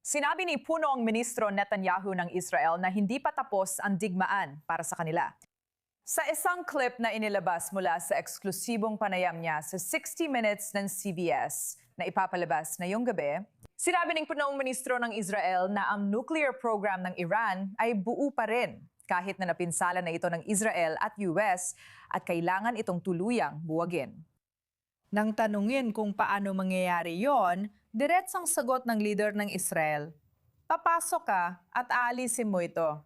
Sinabi ni Punong Ministro Netanyahu ng Israel na hindi pa tapos ang digmaan para sa kanila. Sa isang clip na inilabas mula sa eksklusibong panayam niya sa 60 Minutes ng CBS na ipapalabas ngayong gabi, sinabi ng Punong Ministro ng Israel na ang nuclear program ng Iran ay buo pa rin kahit na napinsala na ito ng Israel at US at kailangan itong tuluyang buwagin. Nang tanungin kung paano mangyayari yon, diretsang sagot ng leader ng Israel, papasok ka at aalisin mo ito.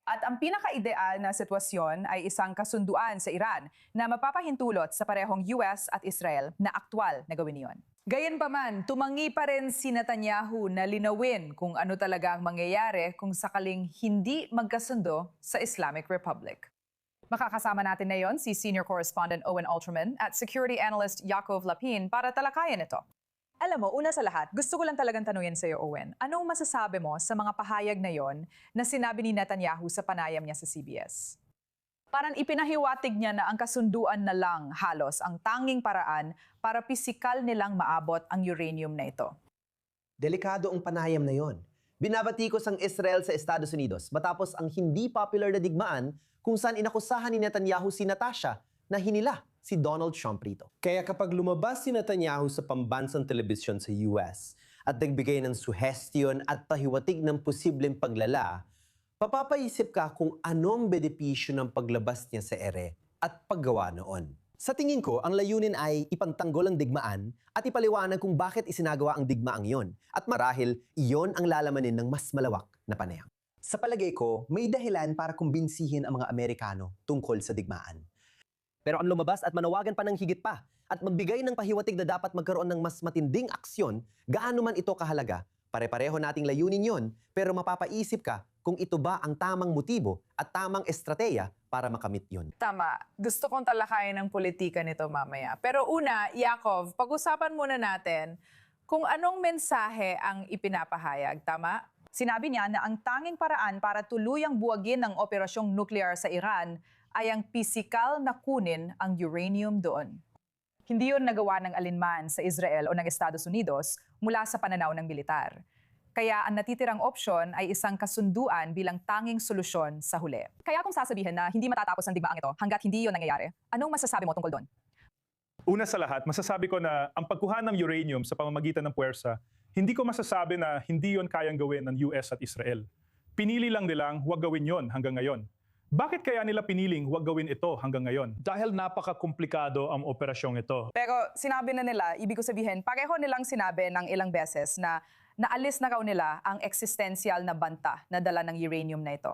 At ang pinaka-ideal na sitwasyon ay isang kasunduan sa Iran na mapapahintulot sa parehong US at Israel na aktwal na gawin yon. Gayunpaman, tumangi pa rin si Netanyahu na linawin kung ano talaga ang mangyayari kung sakaling hindi magkasundo sa Islamic Republic. Makakasama natin ngayon si Senior Correspondent Owen Ultraman at Security Analyst Yaakov Lapin para talakayan ito. Alam mo, una sa lahat, gusto ko lang talagang tanungin sa iyo, Owen. Anong masasabi mo sa mga pahayag na yon na sinabi ni Netanyahu sa panayam niya sa CBS? Parang ipinahiwatig niya na ang kasunduan na lang halos ang tanging paraan para pisikal nilang maabot ang uranium na ito. Delikado ang panayam na yon. Binabatikos ang Israel sa Estados Unidos matapos ang hindi popular na digmaan kung saan inakusahan ni Netanyahu si Natasha na hinila si Donald Trump rito. Kaya kapag lumabas si Netanyahu sa pambansang telebisyon sa US at nagbigay ng suhestyon at pahiwatig ng posibleng paglala, papapaisip ka kung anong benepisyo ng paglabas niya sa ere at paggawa noon. Sa tingin ko, ang layunin ay ipantanggol ang digmaan at ipaliwanag kung bakit isinagawa ang digmaang yon. At marahil, iyon ang lalamanin ng mas malawak na panayam. Sa palagay ko, may dahilan para kumbinsihin ang mga Amerikano tungkol sa digmaan. Pero ang lumabas at manawagan pa ng higit pa at magbigay ng pahiwatig na dapat magkaroon ng mas matinding aksyon, gaano man ito kahalaga, pare-pareho nating layunin yon, pero mapapaisip ka kung ito ba ang tamang motibo at tamang estrateya para makamit yun. Tama. Gusto kong talakayin ng politika nito mamaya. Pero una, Yaakov, pag-usapan muna natin kung anong mensahe ang ipinapahayag. Tama? Sinabi niya na ang tanging paraan para tuluyang buwagin ang operasyong nuklear sa Iran ay ang pisikal na kunin ang uranium doon. Hindi yun nagawa ng alinman sa Israel o ng Estados Unidos mula sa pananaw ng militar. Kaya ang natitirang opsyon ay isang kasunduan bilang tanging solusyon sa huli. Kaya kung sasabihin na hindi matatapos ang digmaang ito hanggat hindi yun nangyayari, anong masasabi mo tungkol doon? Una sa lahat, masasabi ko na ang pagkuha ng uranium sa pamamagitan ng puwersa, hindi ko masasabi na hindi yon kayang gawin ng US at Israel. Pinili lang nilang huwag gawin yon hanggang ngayon. Bakit kaya nila piniling huwag gawin ito hanggang ngayon? Dahil napaka-komplikado ang operasyong ito. Pero sinabi na nila, ibig ko sabihin, pareho nilang sinabi ng ilang beses na naalis na raw nila ang existential na banta na dala ng uranium na ito.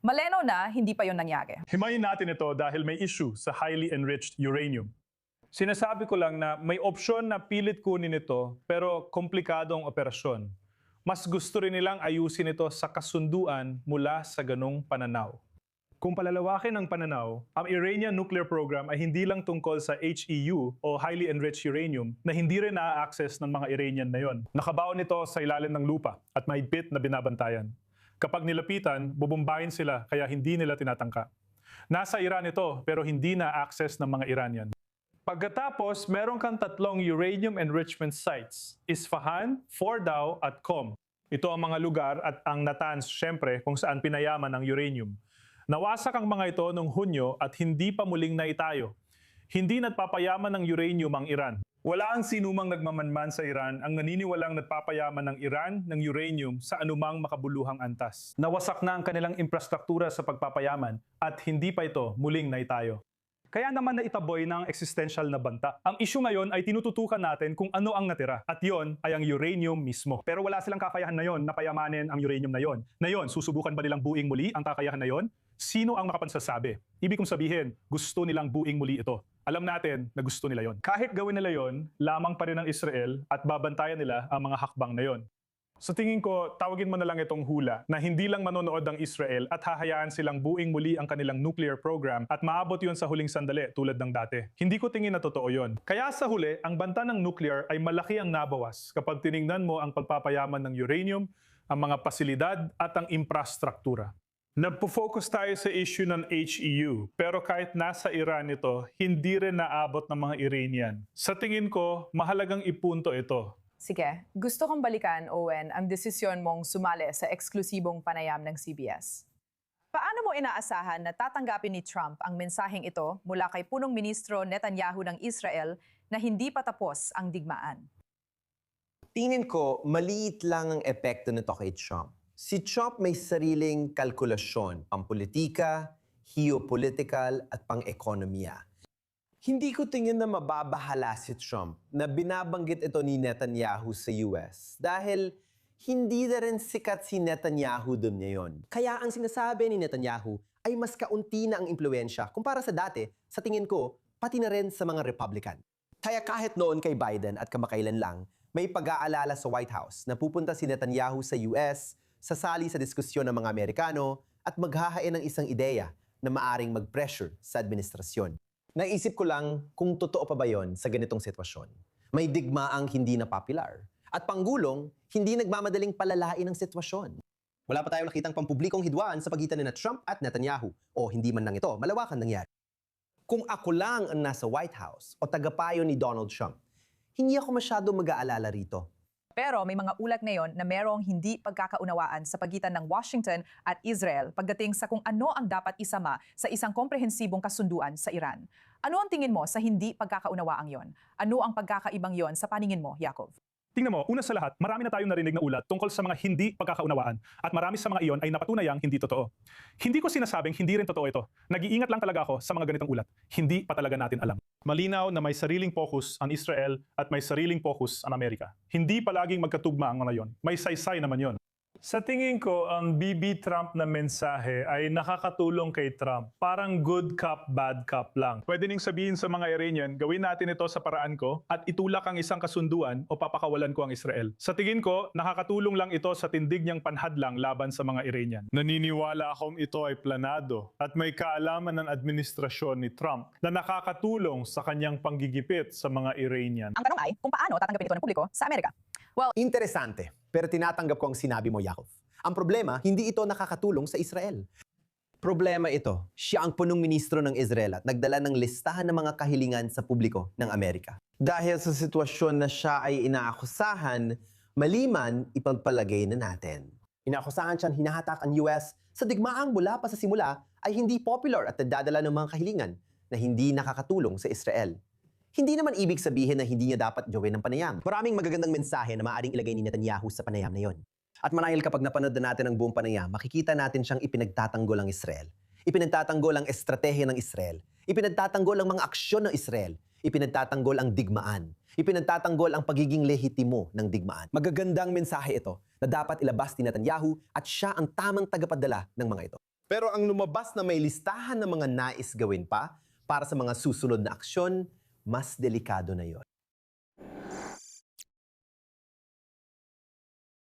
Malinaw na hindi pa yon nangyari. Himayin natin ito dahil may issue sa highly enriched uranium. Sinasabi ko lang na may opsyon na pilit kunin ito pero komplikado ang operasyon. Mas gusto rin nilang ayusin ito sa kasunduan mula sa ganong pananaw. Kung palalawakin ang pananaw, ang Iranian nuclear program ay hindi lang tungkol sa HEU o highly enriched uranium na hindi rin na-access ng mga Iranian na yon. Nakabaon ito sa ilalim ng lupa at may bit na binabantayan. Kapag nilapitan, bubumbahin sila kaya hindi nila tinatangka. Nasa Iran ito pero hindi na-access ng mga Iranian. Pagkatapos, meron kang tatlong uranium enrichment sites, Isfahan, Fordow at Qom. Ito ang mga lugar at ang Natanz, syempre, kung saan pinayaman ng uranium. Nawasak ang mga ito noong Hunyo at hindi pa muling naitayo. Hindi nagpapayaman ng uranium ang Iran. Wala ang sinumang nagmamanman sa Iran ang naniniwalang nagpapayaman ng Iran ng uranium sa anumang makabuluhang antas. Nawasak na ang kanilang infrastruktura sa pagpapayaman at hindi pa ito muling naitayo. Kaya naman naitaboy ng existential na banta. Ang issue ngayon ay tinututukan natin kung ano ang natira. At yon ay ang uranium mismo. Pero wala silang kakayahan na yon na payamanin ang uranium na yon. Susubukan ba nilang buing muli ang kakayahan na yon? Sino ang makapansasabi? Ibig kong sabihin, gusto nilang buing muli ito. Alam natin na gusto nila yon. Kahit gawin nila yon, lamang pa rin ng Israel at babantayan nila ang mga hakbang na yon. Sa tingin ko, tawagin mo na lang itong hula na hindi lang manonood ang Israel at hahayaan silang buing muli ang kanilang nuclear program at maabot yun sa huling sandali tulad ng dati. Hindi ko tingin na totoo yun. Kaya sa huli, ang banta ng nuclear ay malaki ang nabawas kapag tiningnan mo ang pagpapayaman ng uranium, ang mga pasilidad at ang infrastruktura. Nagpo-focus tayo sa issue ng HEU, pero kahit nasa Iran ito, hindi rin naabot ng mga Iranian. Sa tingin ko, mahalagang ipunto ito. Sige, gusto kong balikan, Owen, ang desisyon mong sumali sa eksklusibong panayam ng CBS. Paano mo inaasahan na tatanggapin ni Trump ang mensaheng ito mula kay punong ministro Netanyahu ng Israel na hindi pa tapos ang digmaan? Tingin ko, maliit lang ang epekto nito kay Trump. Si Trump may sariling kalkulasyon, pampolitika, geopolitical at pang-ekonomiya. Hindi ko tingin na mababahala si Trump na binabanggit ito ni Netanyahu sa US dahil hindi na rin sikat si Netanyahu doon ngayon. Kaya ang sinasabi ni Netanyahu ay mas kaunti na ang impluensya kumpara sa dati, sa tingin ko, pati na rin sa mga Republican. Kaya kahit noon kay Biden at kamakailan lang, may pag-aalala sa White House na pupunta si Netanyahu sa US, sasali sa diskusyon ng mga Amerikano at maghahain ng isang ideya na maaring mag-pressure sa administrasyon. Naisip ko lang kung totoo pa ba yon sa ganitong sitwasyon. May digmaang hindi na popular at panggulong hindi nagmamadaling palalain ang sitwasyon. Wala pa tayong nakitang pampublikong hidwaan sa pagitan ni Trump at Netanyahu o hindi man lang ito malawakan nangyari. Kung ako lang ang nasa White House o tagapayo ni Donald Trump, hindi ako masyado mag-aalala rito. Pero may mga ulat ngayon na merong hindi pagkakaunawaan sa pagitan ng Washington at Israel pagdating sa kung ano ang dapat isama sa isang komprehensibong kasunduan sa Iran. Ano ang tingin mo sa hindi pagkakaunawaang yon? Ano ang pagkakaibang yon sa paningin mo, Yakov? Tingnan mo, una sa lahat, marami na tayong narinig na ulat tungkol sa mga hindi pagkakaunawaan at marami sa mga iyon ay napatunayang hindi totoo. Hindi ko sinasabing hindi rin totoo ito. Nag-iingat lang talaga ako sa mga ganitong ulat. Hindi pa talaga natin alam. Malinaw na may sariling focus ang Israel at may sariling focus ang Amerika. Hindi palaging magkatugma ang mga yon. May saysay naman yon. Sa tingin ko, ang BB Trump na mensahe ay nakakatulong kay Trump. Parang good cop, bad cop lang. Pwede ning sabihin sa mga Iranian, gawin natin ito sa paraan ko at itulak ang isang kasunduan o papakawalan ko ang Israel. Sa tingin ko, nakakatulong lang ito sa tindig niyang panhadlang laban sa mga Iranian. Naniniwala akong ito ay planado at may kaalaman ng administrasyon ni Trump na nakakatulong sa kanyang panggigipit sa mga Iranian. Ang tanong ay kung paano tatanggapin ito ng publiko sa Amerika. Interesante, pero tinatanggap ko ang sinabi mo, Yakov. Ang problema, hindi ito nakakatulong sa Israel. Problema ito, siya ang punong ministro ng Israel at nagdala ng listahan ng mga kahilingan sa publiko ng Amerika. Dahil sa sitwasyon na siya ay inaakusahan, maliman ipagpalagay na natin. Inaakusahan siyang hinahatak ang US sa digmaang mula pa sa simula ay hindi popular at nagdadala ng mga kahilingan na hindi nakakatulong sa Israel. Hindi naman ibig sabihin na hindi niya dapat gawin ng panayam. Maraming magagandang mensahe na maaaring ilagay ni Netanyahu sa panayam na yon. At manahil kapag napanood na natin ang buong panayam, makikita natin siyang ipinagtatanggol ang Israel. Ipinagtatanggol ang estratehiya ng Israel. Ipinagtatanggol ang mga aksyon ng Israel. Ipinagtatanggol ang digmaan. Ipinagtatanggol ang pagiging lehitimo ng digmaan. Magagandang mensahe ito na dapat ilabas ni Netanyahu at siya ang tamang tagapadala ng mga ito. Pero ang lumabas na may listahan ng mga nais gawin pa para sa mga susunod na aksyon, mas delikado na yon.